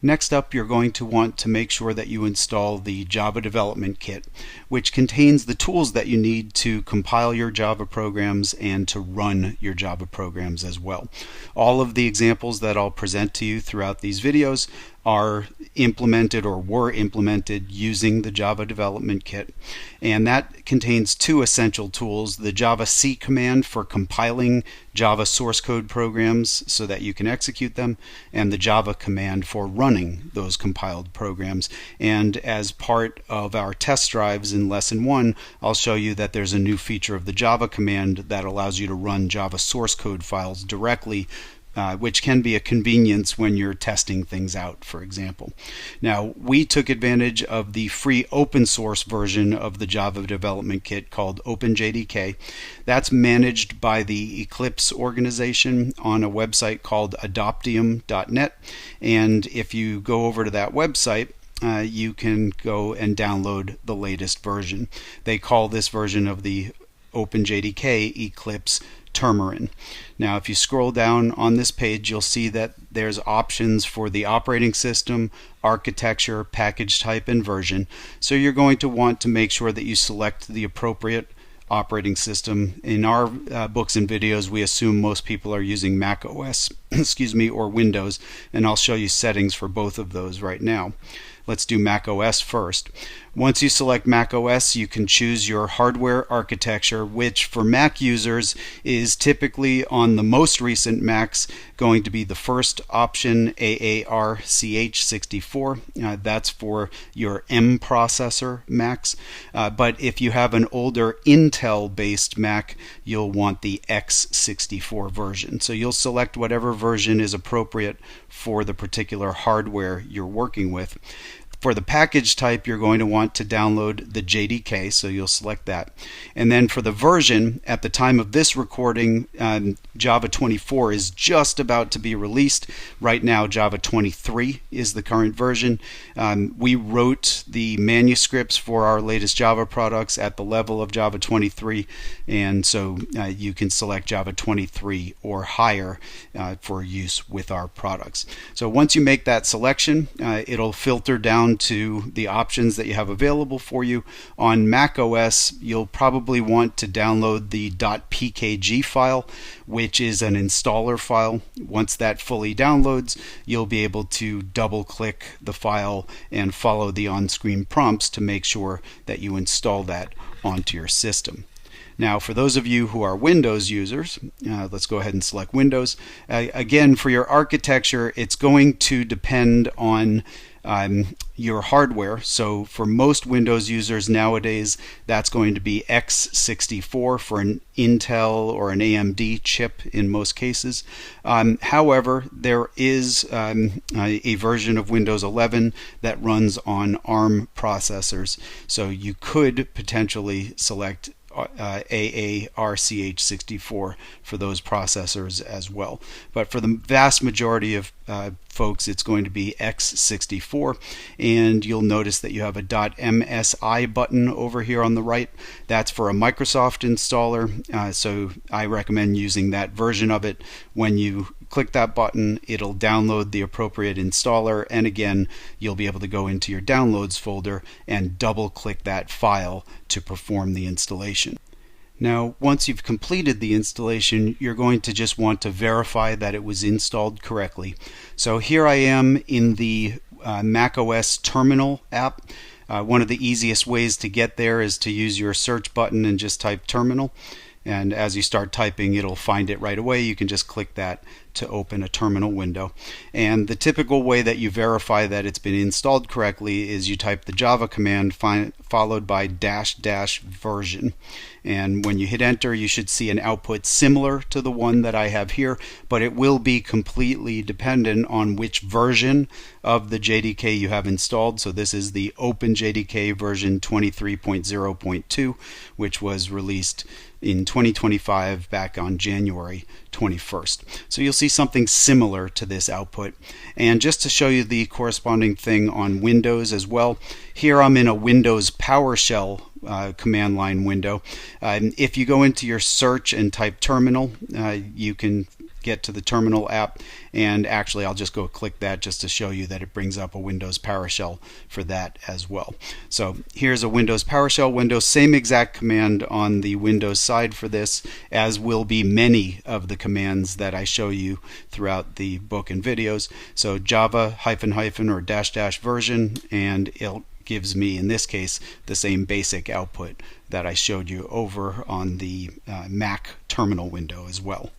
Next up, you're going to want to make sure that you install the Java Development Kit, which contains the tools that you need to compile your Java programs and to run your Java programs as well. All of the examples that I'll present to you throughout these videos are implemented or were implemented using the Java Development Kit, and that contains two essential tools: the Java C command for compiling Java source code programs so that you can execute them, and the Java command for running those compiled programs. And as part of our test drives in lesson 1, I'll show you that there's a new feature of the Java command that allows you to run Java source code files directly, which can be a convenience when you're testing things out, for example. Now, we took advantage of the free open source version of the Java Development Kit called OpenJDK. That's managed by the Eclipse organization on a website called adoptium.net, and if you go over to that website, you can go and download the latest version. They call this version of the OpenJDK Eclipse Turmarin. Now, if you scroll down on this page, you'll see that there's options for the operating system, architecture, package type, and version. So you're going to want to make sure that you select the appropriate operating system. In our books and videos, we assume most people are using Mac OS or Windows, and I'll show you settings for both of those right now. Let's do Mac OS first. Once you select Mac OS, you can choose your hardware architecture, which for Mac users is typically on the most recent Macs going to be the first option, AARCH64. That's for your M processor Macs. But if you have an older Intel-based Mac, you'll want the X64 version. So you'll select whatever version is appropriate for the particular hardware you're working with. For the package type, you're going to want to download the JDK, so you'll select that. And then for the version, at the time of this recording, Java 24 is just about to be released. Right now, Java 23 is the current version. We wrote the manuscripts for our latest Java products at the level of Java 23, and so you can select Java 23 or higher for use with our products. So once you make that selection, it'll filter down to the options that you have available for you. On Mac OS, you'll probably want to download the .pkg file, which is an installer file. Once that fully downloads, you'll be able to double-click the file and follow the on-screen prompts to make sure that you install that onto your system. Now, for those of you who are Windows users, let's go ahead and select Windows. Again, for your architecture, it's going to depend on your hardware. So for most Windows users nowadays, that's going to be x64 for an Intel or an AMD chip in most cases. However, there is a version of Windows 11 that runs on ARM processors. So you could potentially select AARCH64 for those processors as well. But for the vast majority of folks, it's going to be x64, and you'll notice that you have a .msi button over here on the right. That's for a Microsoft installer, so I recommend using that version of it. When you click that button, it'll download the appropriate installer, and again, you'll be able to go into your downloads folder and double click that file to perform the installation. Now, once you've completed the installation, you're going to just want to verify that it was installed correctly. So here I am in the macOS Terminal app. One of the easiest ways to get there is to use your search button and just type terminal. And as you start typing, it'll find it right away. You can just click that to open a terminal window. And the typical way that you verify that it's been installed correctly is you type the Java command followed by -- version. And when you hit enter, you should see an output similar to the one that I have here, but it will be completely dependent on which version of the JDK you have installed. So this is the OpenJDK version 23.0.2, which was released in 2025 back on January 21st. So you'll see something similar to this output. And just to show you the corresponding thing on Windows as well, here I'm in a Windows PowerShell command line window. If you go into your search and type terminal, you can get to the terminal app, and actually I'll just go click that just to show you that it brings up a Windows PowerShell for that as well. So here's a Windows PowerShell window, same exact command on the Windows side for this, as will be many of the commands that I show you throughout the book and videos. So Java -- or -- version, and it gives me, in this case, the same basic output that I showed you over on the Mac terminal window as well.